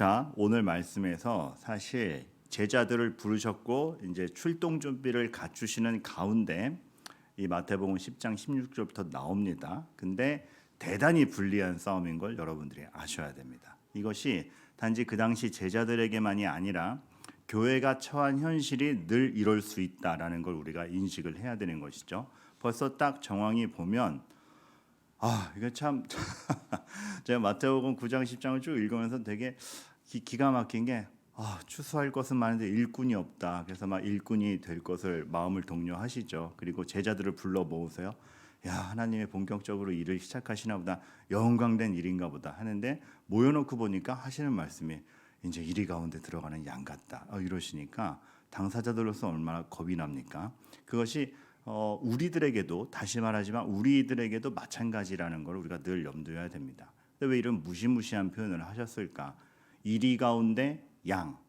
자, 오늘 말씀에서 사실 제자들을 부르셨고 이제 출동 준비를 갖추시는 가운데 이 마태복음 10장 16절부터 나옵니다. 근데 대단히 불리한 싸움인 걸 여러분들이 아셔야 됩니다. 이것이 단지 그 당시 제자들에게만이 아니라 교회가 처한 현실이 늘 이럴 수 있다라는 걸 우리가 인식을 해야 되는 것이죠. 벌써 딱 정황이 보면 이게 참 제가 마태복음 9장 10장을 쭉 읽으면서 되게 기가 막힌 게 추수할 것은 많은데 일꾼이 없다. 그래서 막 일꾼이 될 것을 마음을 독려하시죠. 그리고 제자들을 불러 모으세요. 야, 하나님의 본격적으로 일을 시작하시나 보다. 영광된 일인가 보다 하는데 모여놓고 보니까 하시는 말씀이 이제 이리 가운데 들어가는 양 같다. 이러시니까 당사자들로서 얼마나 겁이 납니까? 그것이 우리들에게도 다시 말하지만 우리들에게도 마찬가지라는 걸 우리가 늘 염두해야 됩니다. 근데 왜 이런 무시무시한 표현을 하셨을까? 이리 가운데 양.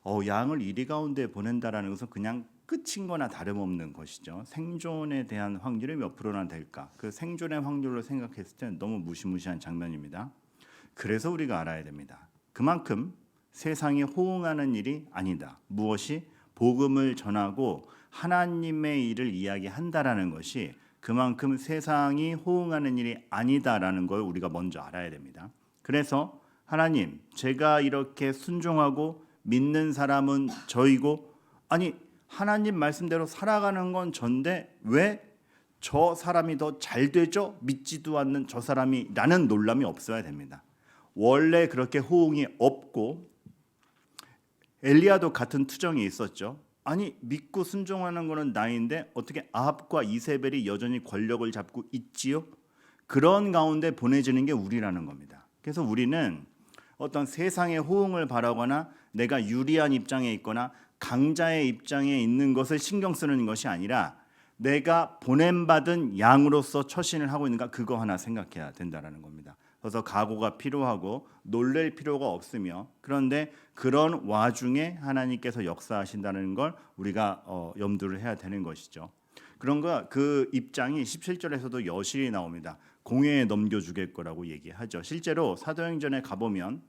양을 이리 가운데 보낸다라는 것은 그냥 끝인 거나 다름없는 것이죠. 생존에 대한 확률이 몇 프로나 될까? 그 생존의 확률로 생각했을 때 너무 무시무시한 장면입니다. 그래서 우리가 알아야 됩니다. 그만큼 세상이 호응하는 일이 아니다. 무엇이? 복음을 전하고 하나님의 일을 이야기한다라는 것이 그만큼 세상이 호응하는 일이 아니다라는 걸 우리가 먼저 알아야 됩니다. 그래서 하나님, 제가 이렇게 순종하고 믿는 사람은 저이고, 아니 하나님 말씀대로 살아가는 건 전데 왜 저 사람이 더 잘 되죠? 믿지도 않는 저 사람이 라는 놀람이 없어야 됩니다. 원래 그렇게 호응이 없고 엘리야도 같은 투정이 있었죠. 아니 믿고 순종하는 거는 나인데 어떻게 아합과 이세벨이 여전히 권력을 잡고 있지요? 그런 가운데 보내지는 게 우리라는 겁니다. 그래서 우리는 어떤 세상의 호응을 바라거나 내가 유리한 입장에 있거나 강자의 입장에 있는 것을 신경 쓰는 것이 아니라 내가 보냄받은 양으로서 처신을 하고 있는가, 그거 하나 생각해야 된다는 겁니다. 그래서 각오가 필요하고 놀랄 필요가 없으며, 그런데 그런 와중에 하나님께서 역사하신다는 걸 우리가 염두를 해야 되는 것이죠. 그런가 그 입장이 17절에서도 여실히 나옵니다. 공회에 넘겨주길 거라고 얘기하죠. 실제로 사도행전에 가보면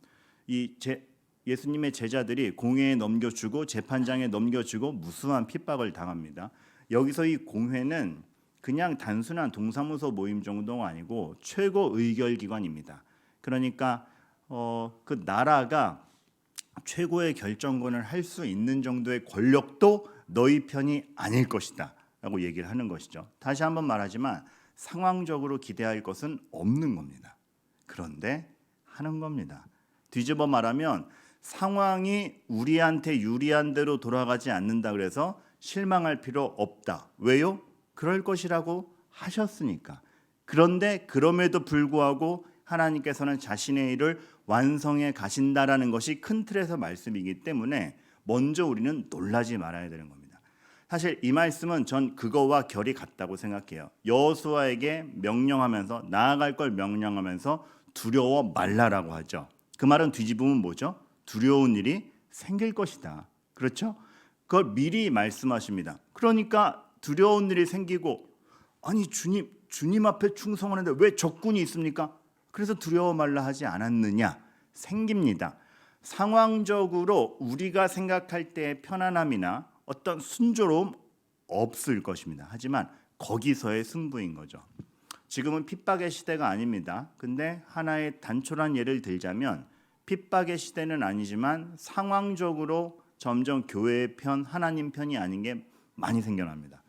예수님의 제자들이 공회에 넘겨주고 재판장에 넘겨주고 무수한 핍박을 당합니다. 여기서 이 공회는 그냥 단순한 동사무소 모임 정도가 아니고 최고 의결기관입니다. 그러니까 그 나라가 최고의 결정권을 할 수 있는 정도의 권력도 너희 편이 아닐 것이다 라고 얘기를 하는 것이죠. 다시 한번 말하지만 상황적으로 기대할 것은 없는 겁니다. 그런데 하는 겁니다. 뒤집어 말하면 상황이 우리한테 유리한 대로 돌아가지 않는다 그래서 실망할 필요 없다. 왜요? 그럴 것이라고 하셨으니까. 그런데 그럼에도 불구하고 하나님께서는 자신의 일을 완성해 가신다라는 것이 큰 틀에서 말씀이기 때문에 먼저 우리는 놀라지 말아야 되는 겁니다. 사실 이 말씀은 전 그거와 결이 같다고 생각해요. 여호수아에게 명령하면서 나아갈 걸 명령하면서 두려워 말라라고 하죠. 그 말은 뒤집으면 뭐죠? 두려운 일이 생길 것이다. 그렇죠? 그걸 미리 말씀하십니다. 그러니까 두려운 일이 생기고, 아니 주님 앞에 충성하는데 왜 적군이 있습니까? 그래서 두려워 말라 하지 않았느냐? 생깁니다. 상황적으로 우리가 생각할 때의 편안함이나 어떤 순조로움 없을 것입니다. 하지만 거기서의 승부인 거죠. 지금은 핍박의 시대가 아닙니다. 근데 하나의 단촐한 예를 들자면 핍박의 시대는 아니지만 상황적으로 점점 교회의 편, 하나님 편이 아닌 게 많이 생겨납니다.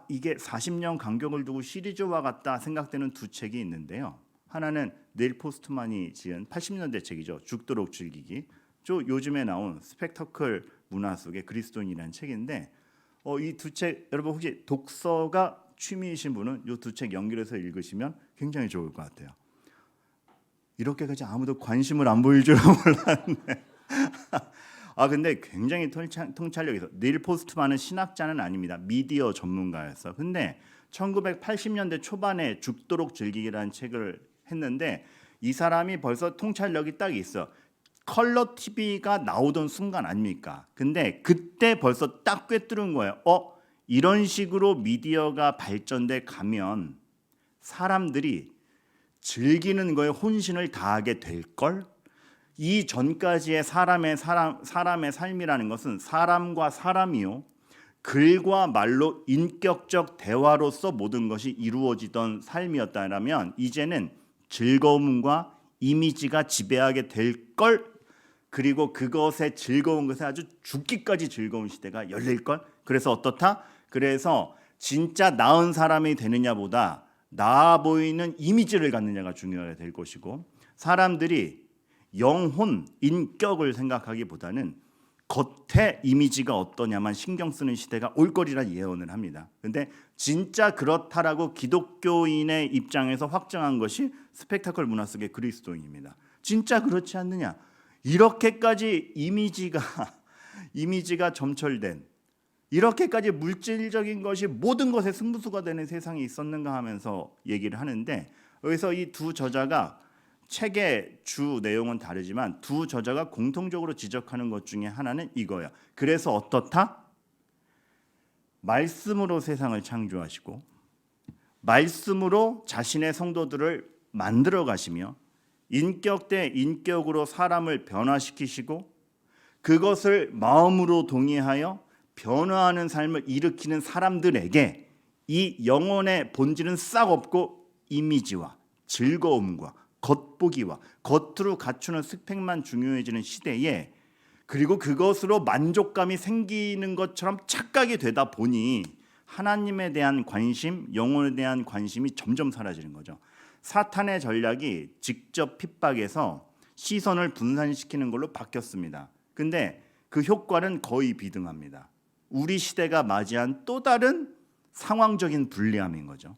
이게 40년 간격을 두고 시리즈와 같다 생각되는 두 책이 있는데요. 하나는 닐 포스트만이 지은 80년대 책이죠. 죽도록 즐기기. 요즘에 나온 스펙터클 문화 속의 그리스도인이라는 책인데 이 두 책 여러분 혹시 독서가 취미이신 분은 이 두 책 연결해서 읽으시면 굉장히 좋을 것 같아요. 이렇게까지 아무도 관심을 안 보일 줄은 몰랐네. 근데 굉장히 통찰력 있어. 닐 포스트만은 신학자는 아닙니다. 미디어 전문가였어. 근데 1980년대 초반에 죽도록 즐기기라는 책을 했는데 이 사람이 벌써 통찰력이 딱 있어. 컬러 TV가 나오던 순간 아닙니까? 근데 그때 벌써 딱 꿰뚫은 거예요. 이런 식으로 미디어가 발전돼 가면 사람들이 즐기는 거에 혼신을 다하게 될 걸? 이 전까지의 사람의 삶이라는 것은 사람과 사람이요, 글과 말로 인격적 대화로서 모든 것이 이루어지던 삶이었다면 이제는 즐거움과 이미지가 지배하게 될 걸, 그리고 그것의 즐거운 것에 아주 죽기까지 즐거운 시대가 열릴 걸. 그래서 어떻다? 그래서 진짜 나은 사람이 되느냐보다 나아 보이는 이미지를 갖느냐가 중요하게 될 것이고, 사람들이 영혼, 인격을 생각하기보다는 겉의 이미지가 어떠냐만 신경 쓰는 시대가 올 거리라 예언을 합니다. 그런데 진짜 그렇다라고 기독교인의 입장에서 확정한 것이 스펙타클 문화 속의 그리스도인입니다. 진짜 그렇지 않느냐? 이렇게까지 이미지가 점철된, 이렇게까지 물질적인 것이 모든 것의 승부수가 되는 세상이 있었는가 하면서 얘기를 하는데, 여기서 이 두 저자가 책의 주 내용은 다르지만 두 저자가 공통적으로 지적하는 것 중에 하나는 이거야. 그래서 어떻다? 말씀으로 세상을 창조하시고 말씀으로 자신의 성도들을 만들어 가시며 인격 대 인격으로 사람을 변화시키시고 그것을 마음으로 동의하여 변화하는 삶을 일으키는 사람들에게 이 영혼의 본질은 싹 없고 이미지와 즐거움과 겉보기와 겉으로 갖추는 스펙만 중요해지는 시대에, 그리고 그것으로 만족감이 생기는 것처럼 착각이 되다 보니 하나님에 대한 관심, 영혼에 대한 관심이 점점 사라지는 거죠. 사탄의 전략이 직접 핍박해서 시선을 분산시키는 걸로 바뀌었습니다. 근데 그 효과는 거의 비등합니다. 우리 시대가 맞이한 또 다른 상황적인 불리함인 거죠.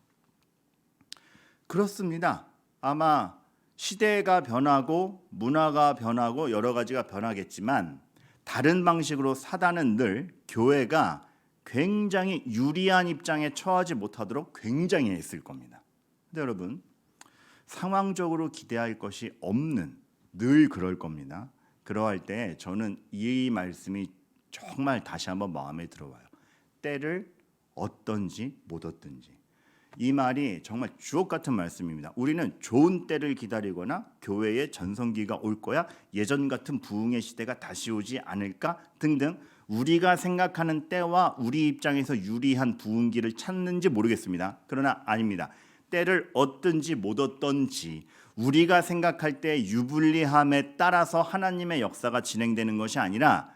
그렇습니다. 아마 시대가 변하고 문화가 변하고 여러 가지가 변하겠지만 다른 방식으로 사단은 늘 교회가 굉장히 유리한 입장에 처하지 못하도록 굉장히 애쓸 겁니다. 근데 여러분, 상황적으로 기대할 것이 없는, 늘 그럴 겁니다. 그러할 때 저는 이 말씀이 정말 다시 한번 마음에 들어와요. 때를 얻든지 못 얻든지. 이 말이 정말 주옥 같은 말씀입니다. 우리는 좋은 때를 기다리거나 교회에 전성기가 올 거야, 예전 같은 부흥의 시대가 다시 오지 않을까 등등 우리가 생각하는 때와 우리 입장에서 유리한 부흥기를 찾는지 모르겠습니다. 그러나 아닙니다. 때를 얻든지 못 얻든지 우리가 생각할 때 유불리함에 따라서 하나님의 역사가 진행되는 것이 아니라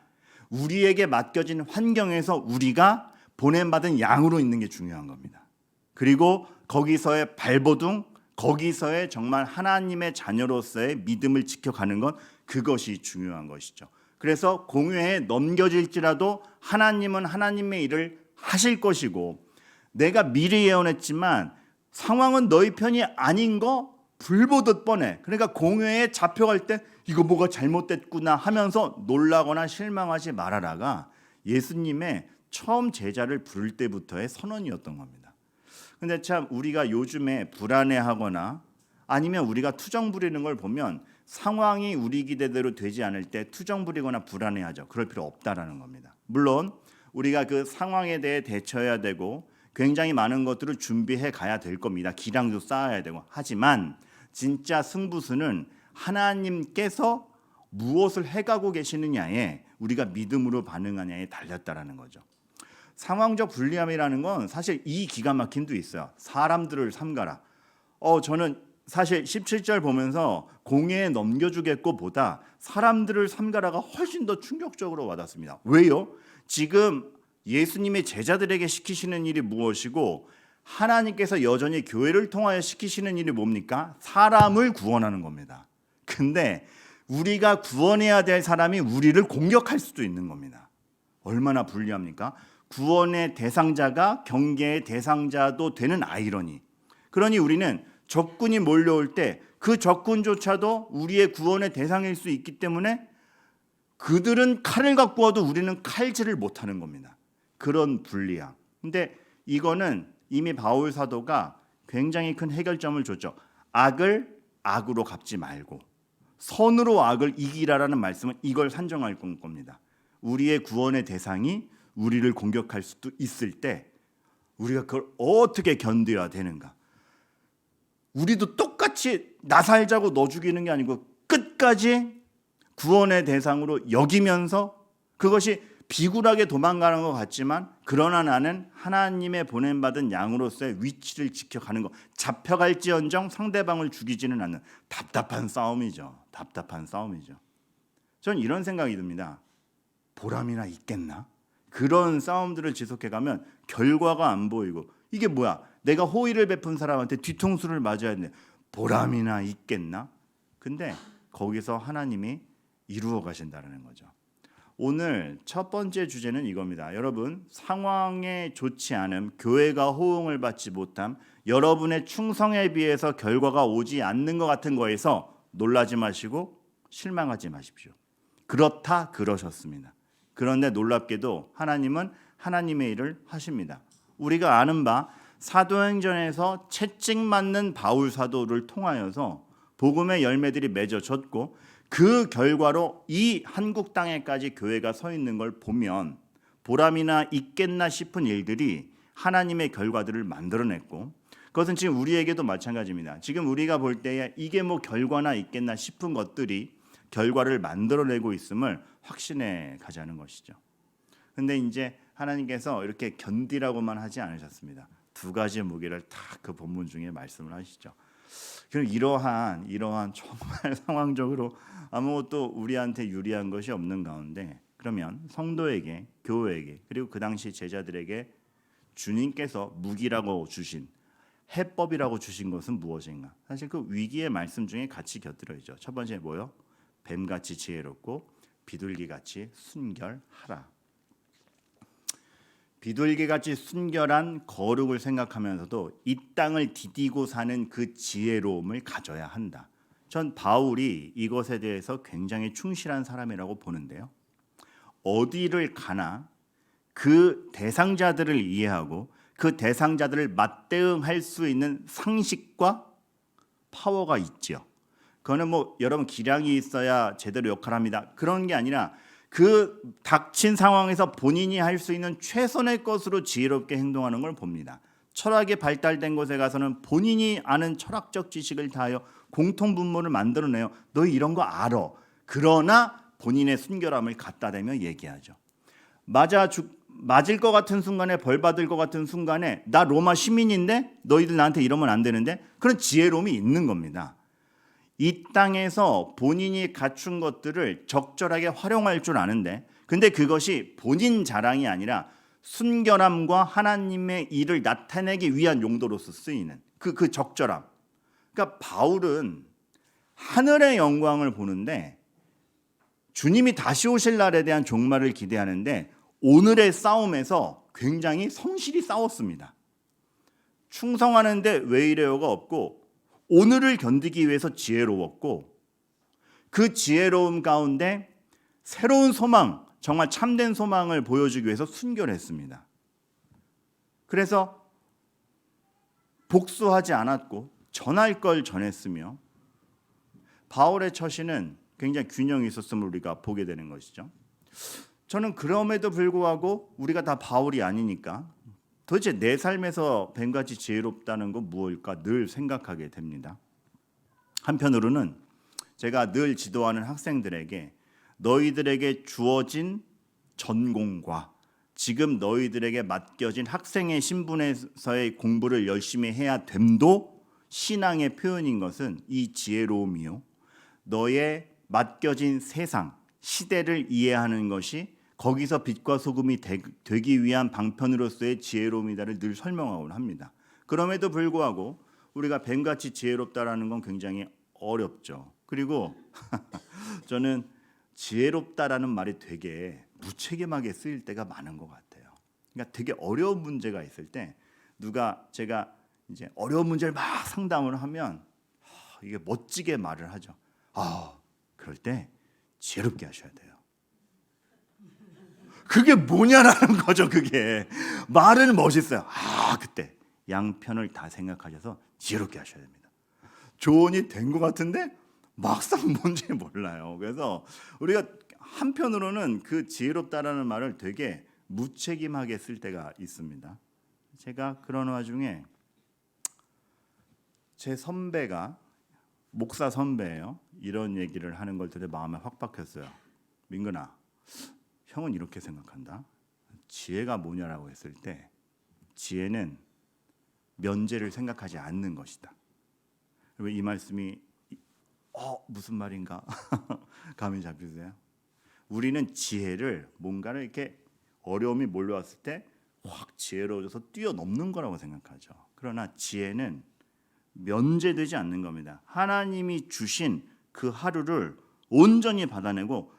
우리에게 맡겨진 환경에서 우리가 보냄받은 양으로 있는 게 중요한 겁니다. 그리고 거기서의 발버둥, 거기서의 정말 하나님의 자녀로서의 믿음을 지켜가는 것, 그것이 중요한 것이죠. 그래서 공회에 넘겨질지라도 하나님은 하나님의 일을 하실 것이고, 내가 미리 예언했지만 상황은 너희 편이 아닌 거 불보듯 뻔해. 그러니까 공회에 잡혀갈 때 이거 뭐가 잘못됐구나 하면서 놀라거나 실망하지 말아라가 예수님의 처음 제자를 부를 때부터의 선언이었던 겁니다. 근데 참 우리가 요즘에 불안해하거나 아니면 우리가 투정 부리는 걸 보면 상황이 우리 기대대로 되지 않을 때 투정 부리거나 불안해하죠. 그럴 필요 없다라는 겁니다. 물론 우리가 그 상황에 대해 대처해야 되고 굉장히 많은 것들을 준비해 가야 될 겁니다. 기량도 쌓아야 되고. 하지만 진짜 승부수는 하나님께서 무엇을 해가고 계시느냐에 우리가 믿음으로 반응하냐에 달렸다라는 거죠. 상황적 불리함이라는 건 사실 이 기가 막힘도 있어요. 사람들을 삼가라. 저는 사실 17절 보면서 공회에 넘겨주겠고 보다 사람들을 삼가라가 훨씬 더 충격적으로 와닿습니다. 왜요? 지금 예수님의 제자들에게 시키시는 일이 무엇이고 하나님께서 여전히 교회를 통하여 시키시는 일이 뭡니까? 사람을 구원하는 겁니다. 근데 우리가 구원해야 될 사람이 우리를 공격할 수도 있는 겁니다. 얼마나 불리합니까? 구원의 대상자가 경계의 대상자도 되는 아이러니. 그러니 우리는 적군이 몰려올 때 그 적군조차도 우리의 구원의 대상일 수 있기 때문에 그들은 칼을 갖고 와도 우리는 칼질을 못하는 겁니다. 그런 불리함. 근데 이거는 이미 바울 사도가 굉장히 큰 해결점을 줬죠. 악을 악으로 갚지 말고 선으로 악을 이기라라는 말씀은 이걸 산정할 겁니다. 우리의 구원의 대상이 우리를 공격할 수도 있을 때 우리가 그걸 어떻게 견뎌야 되는가. 우리도 똑같이 나 살자고 너 죽이는 게 아니고 끝까지 구원의 대상으로 여기면서 그것이 비굴하게 도망가는 것 같지만 그러나 나는 하나님의 보냄받은 양으로서의 위치를 지켜가는 것, 잡혀갈지언정 상대방을 죽이지는 않는 답답한 싸움이죠. 답답한 싸움이죠. 전 이런 생각이 듭니다. 보람이나 있겠나? 그런 싸움들을 지속해가면 결과가 안 보이고 이게 뭐야? 내가 호의를 베푼 사람한테 뒤통수를 맞아야 되는데 보람이나 있겠나? 근데 거기서 하나님이 이루어 가신다는 거죠. 오늘 첫 번째 주제는 이겁니다. 여러분, 상황에 좋지 않음, 교회가 호응을 받지 못함, 여러분의 충성에 비해서 결과가 오지 않는 것 같은 거에서 놀라지 마시고 실망하지 마십시오. 그렇다 그러셨습니다. 그런데 놀랍게도 하나님은 하나님의 일을 하십니다. 우리가 아는 바 사도행전에서 채찍맞는 바울 사도를 통하여서 복음의 열매들이 맺어졌고 그 결과로 이 한국 땅에까지 교회가 서 있는 걸 보면 보람이나 있겠나 싶은 일들이 하나님의 결과들을 만들어냈고 그것은 지금 우리에게도 마찬가지입니다. 지금 우리가 볼 때에 이게 뭐 결과나 있겠나 싶은 것들이 결과를 만들어내고 있음을 확신해 가자는 것이죠. 근데 이제 하나님께서 이렇게 견디라고만 하지 않으셨습니다. 두 가지 무게를 딱 그 본문 중에 말씀을 하시죠. 그럼 이러한 정말 상황적으로 아무것도 우리한테 유리한 것이 없는 가운데 그러면 성도에게, 교회에게 그리고 그 당시 제자들에게 주님께서 무기라고 주신 해법이라고 주신 것은 무엇인가? 사실 그 위기의 말씀 중에 같이 곁들여 있죠. 첫 번째 뭐요? 뱀같이 지혜롭고 비둘기같이 순결하라. 비둘기같이 순결한 거룩을 생각하면서도 이 땅을 디디고 사는 그 지혜로움을 가져야 한다. 전 바울이 이것에 대해서 굉장히 충실한 사람이라고 보는데요. 어디를 가나 그 대상자들을 이해하고 그 대상자들을 맞대응할 수 있는 상식과 파워가 있지요. 그거는 뭐 여러분 기량이 있어야 제대로 역할합니다. 그런 게 아니라 그 닥친 상황에서 본인이 할 수 있는 최선의 것으로 지혜롭게 행동하는 걸 봅니다. 철학이 발달된 곳에 가서는 본인이 아는 철학적 지식을 다하여 공통분모를 만들어내요. 너 이런 거 알아. 그러나 본인의 순결함을 갖다 대며 얘기하죠. 맞을 것 같은 순간에 벌 받을 것 같은 순간에 나 로마 시민인데 너희들 나한테 이러면 안 되는데 그런 지혜로움이 있는 겁니다. 이 땅에서 본인이 갖춘 것들을 적절하게 활용할 줄 아는데 근데 그것이 본인 자랑이 아니라 순결함과 하나님의 일을 나타내기 위한 용도로서 쓰이는 그 적절함. 그러니까 바울은 하늘의 영광을 보는데 주님이 다시 오실 날에 대한 종말을 기대하는데 오늘의 싸움에서 굉장히 성실히 싸웠습니다. 충성하는데 왜 이래요가 없고 오늘을 견디기 위해서 지혜로웠고 그 지혜로움 가운데 새로운 소망, 정말 참된 소망을 보여주기 위해서 순결했습니다. 그래서 복수하지 않았고 전할 걸 전했으며 바울의 처신은 굉장히 균형이 있었음을 우리가 보게 되는 것이죠. 저는 그럼에도 불구하고 우리가 다 바울이 아니니까 도대체 내 삶에서 뱀같이 지혜롭다는 건 무엇일까 늘 생각하게 됩니다. 한편으로는 제가 늘 지도하는 학생들에게 너희들에게 주어진 전공과 지금 너희들에게 맡겨진 학생의 신분에서의 공부를 열심히 해야 됨도 신앙의 표현인 것은 이 지혜로움이요. 너의 맡겨진 세상, 시대를 이해하는 것이 거기서 빛과 소금이 되기 위한 방편으로서의 지혜로움이다를 늘 설명하곤 합니다. 그럼에도 불구하고 우리가 뱀같이 지혜롭다라는 건 굉장히 어렵죠. 그리고 저는 지혜롭다라는 말이 되게 무책임하게 쓰일 때가 많은 것 같아요. 그러니까 되게 어려운 문제가 있을 때 제가 이제 어려운 문제를 막 상담을 하면 이게 멋지게 말을 하죠. 그럴 때 지혜롭게 하셔야 돼요. 그게 뭐냐라는 거죠. 그게 말은 멋있어요. 그때 양편을 다 생각하셔서 지혜롭게 하셔야 됩니다. 조언이 된 것 같은데 막상 뭔지 몰라요. 그래서 우리가 한편으로는 그 지혜롭다라는 말을 되게 무책임하게 쓸 때가 있습니다. 제가 그런 와중에 제 선배가 목사 선배예요. 이런 얘기를 하는 걸 되게 마음에 확 박혔어요. 민근아, 형은 이렇게 생각한다. 지혜가 뭐냐라고 했을 때 지혜는 면제를 생각하지 않는 것이다. 이 말씀이 무슨 말인가 감이 잡히세요? 우리는 지혜를 뭔가를 이렇게 어려움이 몰려왔을 때 확 지혜로워져서 뛰어넘는 거라고 생각하죠. 그러나 지혜는 면제되지 않는 겁니다. 하나님이 주신 그 하루를 온전히 받아내고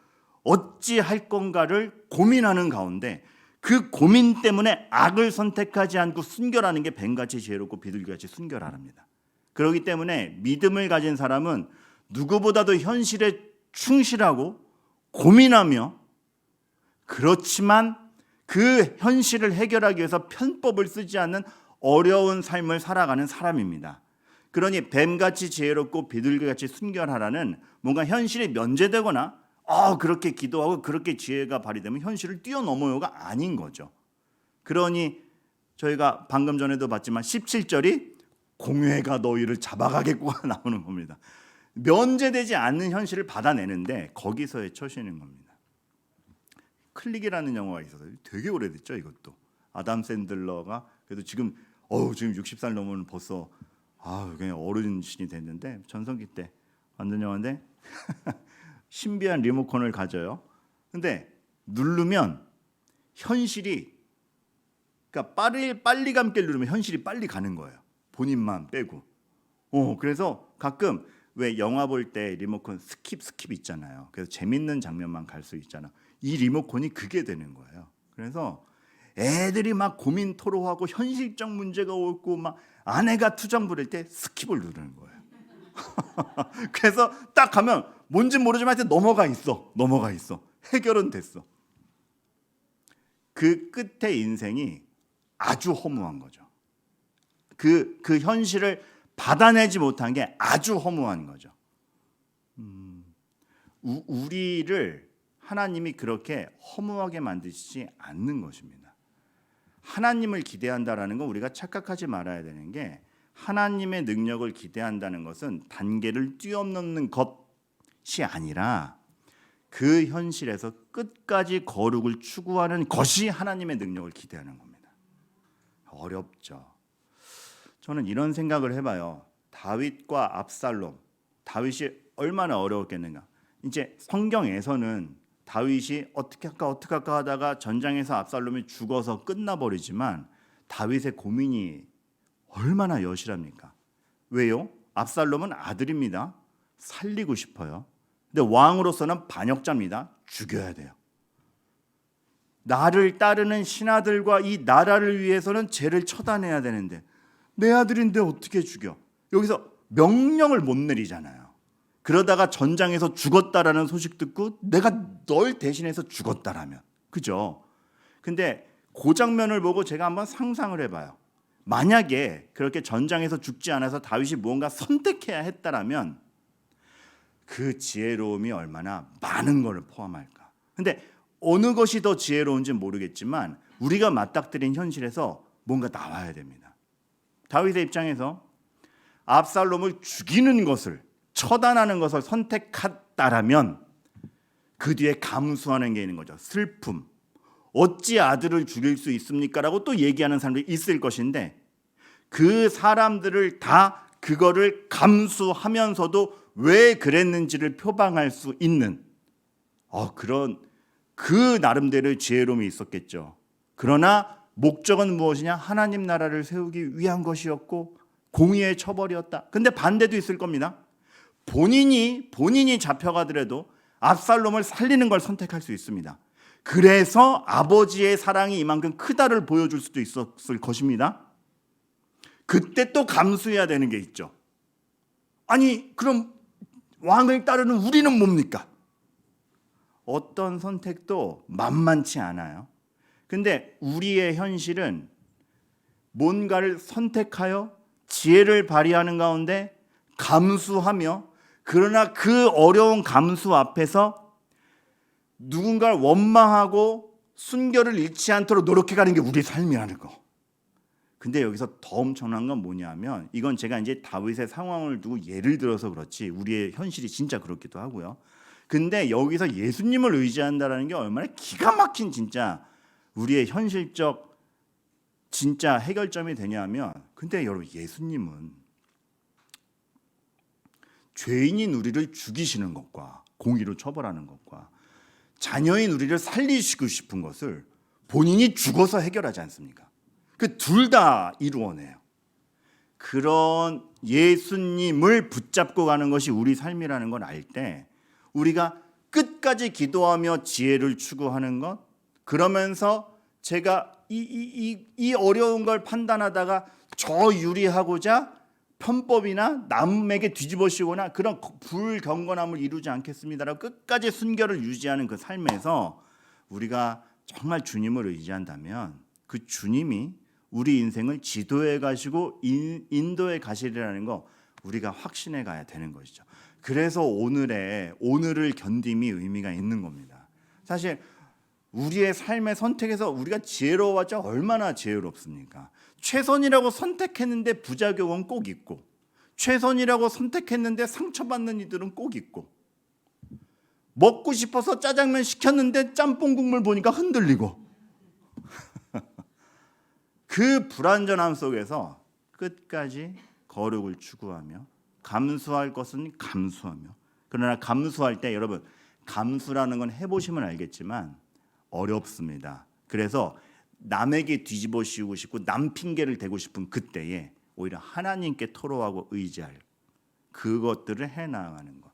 어찌할 건가를 고민하는 가운데 그 고민 때문에 악을 선택하지 않고 순결하는 게 뱀같이 지혜롭고 비둘기같이 순결하랍니다. 그렇기 때문에 믿음을 가진 사람은 누구보다도 현실에 충실하고 고민하며, 그렇지만 그 현실을 해결하기 위해서 편법을 쓰지 않는 어려운 삶을 살아가는 사람입니다. 그러니 뱀같이 지혜롭고 비둘기같이 순결하라는 뭔가 현실이 면제되거나 그렇게 기도하고 그렇게 지혜가 발휘되면 현실을 뛰어넘어요가 아닌 거죠. 그러니 저희가 방금 전에도 봤지만 17절이 공회가 너희를 잡아가겠구가 나오는 겁니다. 면제되지 않는 현실을 받아내는데 거기서의 처신인 겁니다. 클릭이라는 영화가 있어서 되게 오래됐죠. 이것도 아담 샌들러가 그래도 지금 60살 넘으면 벌써 그냥 어른신이 됐는데 전성기 때 만든 영화인데 신비한 리모컨을 가져요. 근데 누르면 현실이, 그러니까 빨리 감기를 누르면 현실이 빨리 가는 거예요. 본인만 빼고. 그래서 가끔 왜 영화 볼 때 리모컨 스킵 있잖아요. 그래서 재밌는 장면만 갈 수 있잖아. 이 리모컨이 그게 되는 거예요. 그래서 애들이 막 고민 토로하고 현실적 문제가 오고 막 아내가 투정 부릴 때 스킵을 누르는 거예요. 그래서 딱 가면 뭔지 모르지만 하여튼 넘어가 있어. 해결은 됐어. 그 끝에 인생이 아주 허무한 거죠. 그 현실을 받아내지 못한 게 아주 허무한 거죠. 우리를 하나님이 그렇게 허무하게 만드시지 않는 것입니다. 하나님을 기대한다라는 건 우리가 착각하지 말아야 되는 게, 하나님의 능력을 기대한다는 것은 단계를 뛰어넘는 것이 아니라 그 현실에서 끝까지 거룩을 추구하는 것이 하나님의 능력을 기대하는 겁니다. 어렵죠. 저는 이런 생각을 해봐요. 다윗과 압살롬, 다윗이 얼마나 어려웠겠는가. 이제 성경에서는 다윗이 어떻게 할까 하다가 전장에서 압살롬이 죽어서 끝나버리지만 다윗의 고민이 얼마나 여실합니까? 왜요? 압살롬은 아들입니다. 살리고 싶어요. 근데 왕으로서는 반역자입니다. 죽여야 돼요. 나를 따르는 신하들과 이 나라를 위해서는 죄를 처단해야 되는데 내 아들인데 어떻게 죽여? 여기서 명령을 못 내리잖아요. 그러다가 전장에서 죽었다라는 소식 듣고 내가 널 대신해서 죽었다라면, 그죠? 근데 그 장면을 보고 제가 한번 상상을 해봐요. 만약에 그렇게 전장에서 죽지 않아서 다윗이 무언가 선택해야 했다라면 그 지혜로움이 얼마나 많은 것을 포함할까. 근데 어느 것이 더 지혜로운지 모르겠지만 우리가 맞닥뜨린 현실에서 뭔가 나와야 됩니다. 다윗의 입장에서 압살롬을 죽이는 것을, 처단하는 것을 선택했다라면 그 뒤에 감수하는 게 있는 거죠. 슬픔. 어찌 아들을 죽일 수 있습니까? 라고 또 얘기하는 사람들이 있을 것인데 그 사람들을 다 그거를 감수하면서도 왜 그랬는지를 표방할 수 있는 그런 그 나름대로의 지혜로움이 있었겠죠. 그러나 목적은 무엇이냐? 하나님 나라를 세우기 위한 것이었고 공의의 처벌이었다. 근데 반대도 있을 겁니다. 본인이 잡혀가더라도 압살롬을 살리는 걸 선택할 수 있습니다. 그래서 아버지의 사랑이 이만큼 크다를 보여줄 수도 있었을 것입니다. 그때 또 감수해야 되는 게 있죠. 아니 그럼 왕을 따르는 우리는 뭡니까? 어떤 선택도 만만치 않아요. 근데 우리의 현실은 뭔가를 선택하여 지혜를 발휘하는 가운데 감수하며, 그러나 그 어려운 감수 앞에서 누군가를 원망하고 순결을 잃지 않도록 노력해가는 게 우리 삶이라는 거. 근데 여기서 더 엄청난 건 뭐냐면 이건 제가 이제 다윗의 상황을 두고 예를 들어서 그렇지 우리의 현실이 진짜 그렇기도 하고요. 근데 여기서 예수님을 의지한다라는 게 얼마나 기가 막힌 진짜 우리의 현실적 진짜 해결점이 되냐면 근데 여러분 예수님은 죄인인 우리를 죽이시는 것과 공의로 처벌하는 것과 자녀인 우리를 살리시고 싶은 것을 본인이 죽어서 해결하지 않습니까? 그 둘 다 이루어내요. 그런 예수님을 붙잡고 가는 것이 우리 삶이라는 걸 알 때 우리가 끝까지 기도하며 지혜를 추구하는 것 그러면서 제가 이 어려운 걸 판단하다가 저 유리하고자 편법이나 남에게 뒤집어씌거나 그런 불경건함을 이루지 않겠습니다라고 끝까지 순결을 유지하는 그 삶에서 우리가 정말 주님을 의지한다면 그 주님이 우리 인생을 지도해 가시고 인도해 가시리라는 거 우리가 확신해 가야 되는 것이죠. 그래서 오늘을 견딤이 의미가 있는 겁니다. 사실 우리의 삶의 선택에서 우리가 지혜로워봤자 얼마나 지혜롭습니까? 최선이라고 선택했는데 부작용은 꼭 있고 최선이라고 선택했는데 상처받는 이들은 꼭 있고 먹고 싶어서 짜장면 시켰는데 짬뽕 국물 보니까 흔들리고 그 불완전함 속에서 끝까지 거룩을 추구하며 감수할 것은 감수하며 그러나 감수할 때 여러분 감수라는 건 해보시면 알겠지만 어렵습니다. 그래서 남에게 뒤집어 씌우고 싶고 남 핑계를 대고 싶은 그때에 오히려 하나님께 토로하고 의지할 그것들을 해나가는 것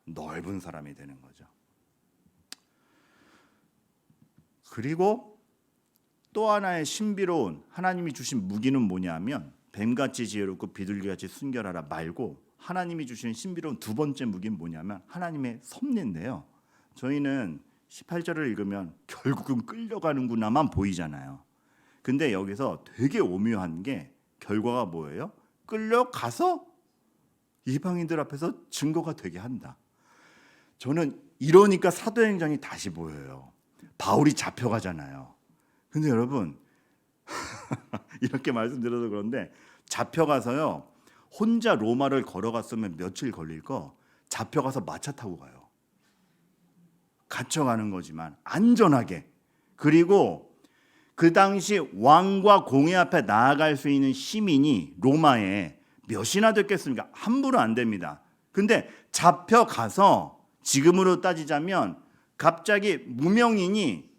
넓은 사람이 되는 거죠. 그리고 또 하나의 신비로운 하나님이 주신 무기는 뭐냐면 뱀같이 지혜롭고 비둘기같이 순결하라 말고 하나님이 주시는 신비로운 두 번째 무기는 뭐냐면 하나님의 섭리인데요. 저희는 18절을 읽으면 결국은 끌려가는구나만 보이잖아요. 근데 여기서 되게 오묘한 게 결과가 뭐예요? 끌려가서 이방인들 앞에서 증거가 되게 한다. 저는 이러니까 사도행전이 다시 보여요. 바울이 잡혀가잖아요. 근데 여러분 이렇게 말씀드려서 그런데 잡혀가서요. 혼자 로마를 걸어갔으면 며칠 걸릴 거 잡혀가서 마차 타고 가요. 갇혀가는 거지만 안전하게. 그리고 그 당시 왕과 공회 앞에 나아갈 수 있는 시민이 로마에 몇이나 됐겠습니까? 함부로 안 됩니다. 근데 잡혀가서 지금으로 따지자면 갑자기 무명인이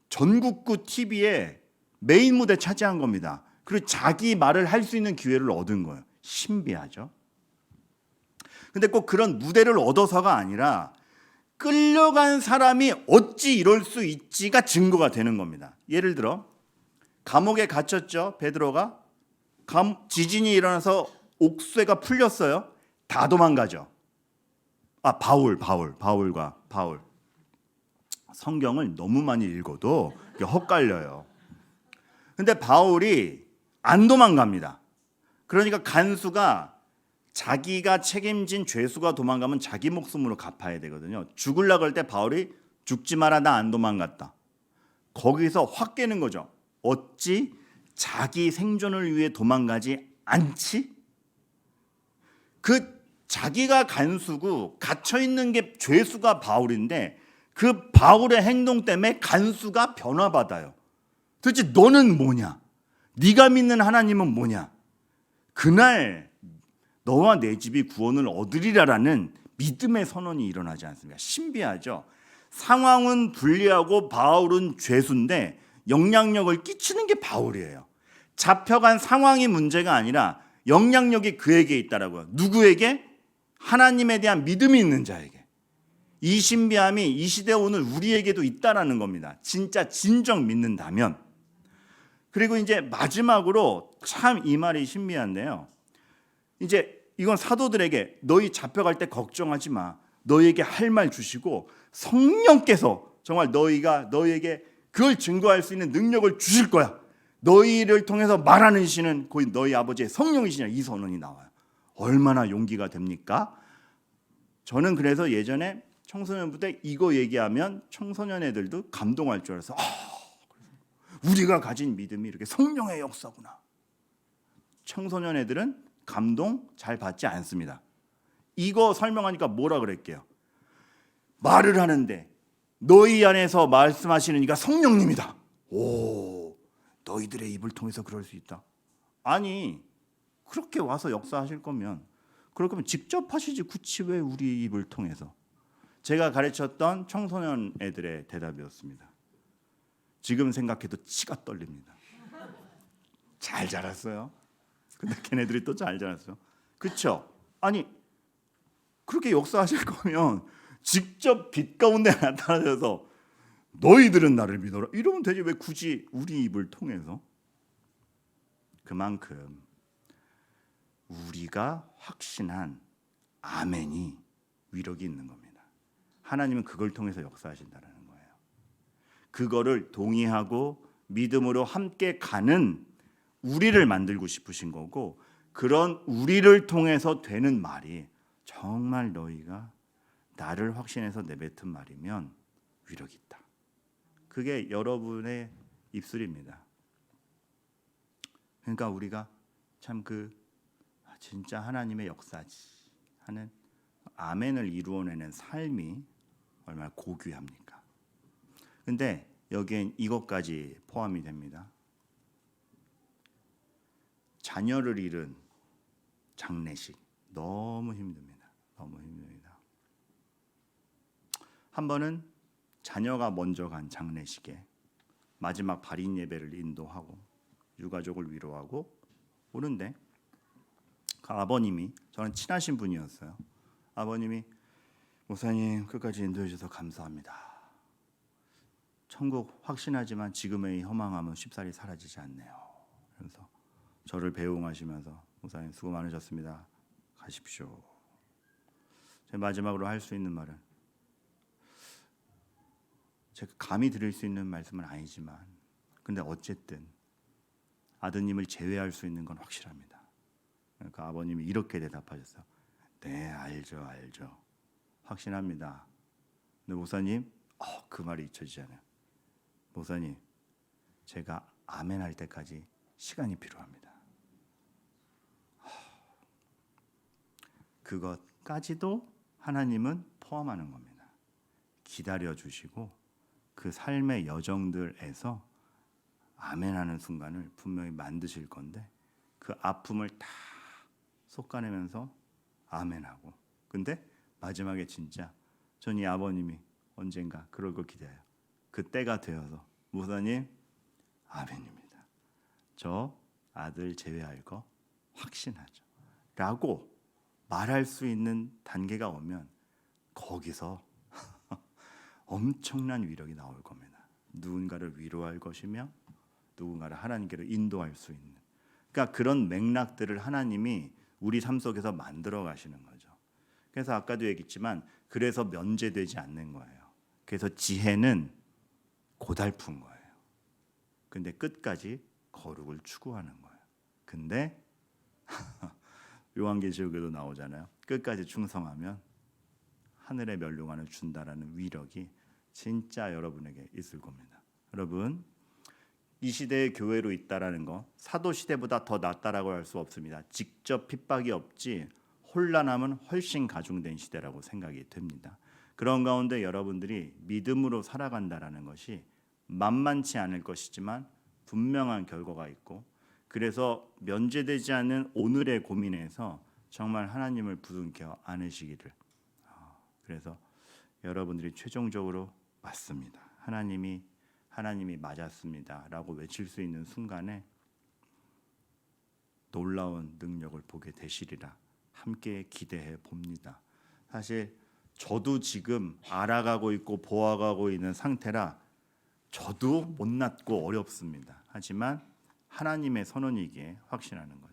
전국구 TV에 메인 무대 차지한 겁니다. 그리고 자기 말을 할 수 있는 기회를 얻은 거예요. 신비하죠. 근데 꼭 그런 무대를 얻어서가 아니라 끌려간 사람이 어찌 이럴 수 있지가 증거가 되는 겁니다. 예를 들어 감옥에 갇혔죠. 베드로가 지진이 일어나서 옥쇄가 풀렸어요. 다 도망가죠. 바울. 성경을 너무 많이 읽어도 헛갈려요. 근데 바울이 안 도망갑니다. 그러니까 간수가 자기가 책임진 죄수가 도망가면 자기 목숨으로 갚아야 되거든요. 죽으려고 할 때 바울이 죽지 마라 나 안 도망갔다. 거기서 확 깨는 거죠. 어찌 자기 생존을 위해 도망가지 않지? 그 자기가 간수고 갇혀있는 게 죄수가 바울인데 그 바울의 행동 때문에 간수가 변화받아요. 도대체 너는 뭐냐? 네가 믿는 하나님은 뭐냐? 그날 너와 내 집이 구원을 얻으리라라는 믿음의 선언이 일어나지 않습니까? 신비하죠. 상황은 불리하고 바울은 죄수인데 영향력을 끼치는 게 바울이에요. 잡혀간 상황이 문제가 아니라 영향력이 그에게 있다라고요. 누구에게? 하나님에 대한 믿음이 있는 자에게. 이 신비함이 이 시대 오늘 우리에게도 있다라는 겁니다. 진짜 진정 믿는다면. 그리고 이제 마지막으로 참 이 말이 신비한데요. 이제 이건 사도들에게 너희 잡혀갈 때 걱정하지 마. 너희에게 할 말 주시고 성령께서 정말 너희에게 그걸 증거할 수 있는 능력을 주실 거야. 너희를 통해서 말하는 신은 거의 너희 아버지의 성령이시냐 이 선언이 나와요. 얼마나 용기가 됩니까? 저는 그래서 예전에 청소년부 때 이거 얘기하면 청소년 애들도 감동할 줄 알아서 우리가 가진 믿음이 이렇게 성령의 역사구나. 청소년 애들은 감동 잘 받지 않습니다. 이거 설명하니까 뭐라 그랬게요? 말을 하는데 너희 안에서 말씀하시는 이가 성령님이다. 오, 너희들의 입을 통해서 그럴 수 있다. 아니, 그렇게 와서 역사하실 거면 그럴 거면 직접 하시지 굳이 왜 우리 입을 통해서? 제가 가르쳤던 청소년 애들의 대답이었습니다. 지금 생각해도 치가 떨립니다. 잘 자랐어요. 근데 걔네들이 또 잘 자랐어. 그렇죠? 아니, 그렇게 역사하실 거면 직접 빛 가운데 나타나셔서 너희들은 나를 믿어라 이러면 되지. 왜 굳이 우리 입을 통해서? 그만큼 우리가 확신한 아멘이 위력이 있는 겁니다. 하나님은 그걸 통해서 역사하신다는 거예요. 그거를 동의하고 믿음으로 함께 가는 우리를 만들고 싶으신 거고, 그런 우리를 통해서 되는 말이 정말 너희가 나를 확신해서 내뱉은 말이면 위력이 있다. 그게 여러분의 입술입니다. 그러니까 우리가 참 진짜 하나님의 역사지 하는 아멘을 이루어내는 삶이 얼마나 고귀합니까? 근데 여기엔 이것까지 포함이 됩니다. 자녀를 잃은 장례식 너무 힘듭니다. 너무 힘듭니다. 한 번은 자녀가 먼저 간 장례식에 마지막 발인 예배를 인도하고 유가족을 위로하고 오는데 그 아버님이, 저는 친하신 분이었어요. 아버님이 목사님 끝까지 인도해 주셔서 감사합니다. 천국 확신하지만 지금의 허망함은 쉽사리 사라지지 않네요. 그래서 저를 배웅하시면서 목사님 수고 많으셨습니다. 가십시오. 제 마지막으로 할 수 있는 말은, 제가 감히 드릴 수 있는 말씀은 아니지만 근데 어쨌든 아드님을 제외할 수 있는 건 확실합니다. 그러니까 아버님이 이렇게 대답하셨어요. 네, 알죠. 확신합니다. 근데 목사님, 그 말이 잊혀지지 않아요. 목사님, 제가 아멘 할 때까지 시간이 필요합니다. 그것까지도 하나님은 포함하는 겁니다. 기다려주시고 그 삶의 여정들에서 아멘하는 순간을 분명히 만드실 건데 그 아픔을 다 솎아내면서 아멘하고, 근데 마지막에 진짜 전 이 아버님이 언젠가 그럴 거 기대해요. 그때가 되어서 목사님 아멘입니다. 저 아들 제외할 거 확신하죠. 라고 말할 수 있는 단계가 오면 거기서 엄청난 위력이 나올 겁니다. 누군가를 위로할 것이며 누군가를 하나님께로 인도할 수 있는, 그러니까 그런 맥락들을 하나님이 우리 삶 속에서 만들어 가시는 거죠. 그래서 아까도 얘기했지만 그래서 면제되지 않는 거예요. 그래서 지혜는 고달픈 거예요. 근데 끝까지 거룩을 추구하는 거예요. 근데 요한계시록에도 나오잖아요. 끝까지 충성하면 하늘의 멸류관을 준다라는 위력이 진짜 여러분에게 있을 겁니다. 여러분, 이 시대의 교회로 있다라는 거 사도 시대보다 더 낫다라고 할 수 없습니다. 직접 핍박이 없지 혼란함은 훨씬 가중된 시대라고 생각이 됩니다. 그런 가운데 여러분들이 믿음으로 살아간다라는 것이 만만치 않을 것이지만 분명한 결과가 있고, 그래서 면제되지 않는 오늘의 고민에서 정말 하나님을 부둥켜 안으시기를, 그래서 여러분들이 최종적으로 맞습니다. 하나님이 맞았습니다라고 외칠 수 있는 순간에 놀라운 능력을 보게 되시리라 함께 기대해 봅니다. 사실 저도 지금 알아가고 있고 보아가고 있는 상태라 저도 못났고 어렵습니다. 하지만 하나님의 선언이기에 확신하는 거예요.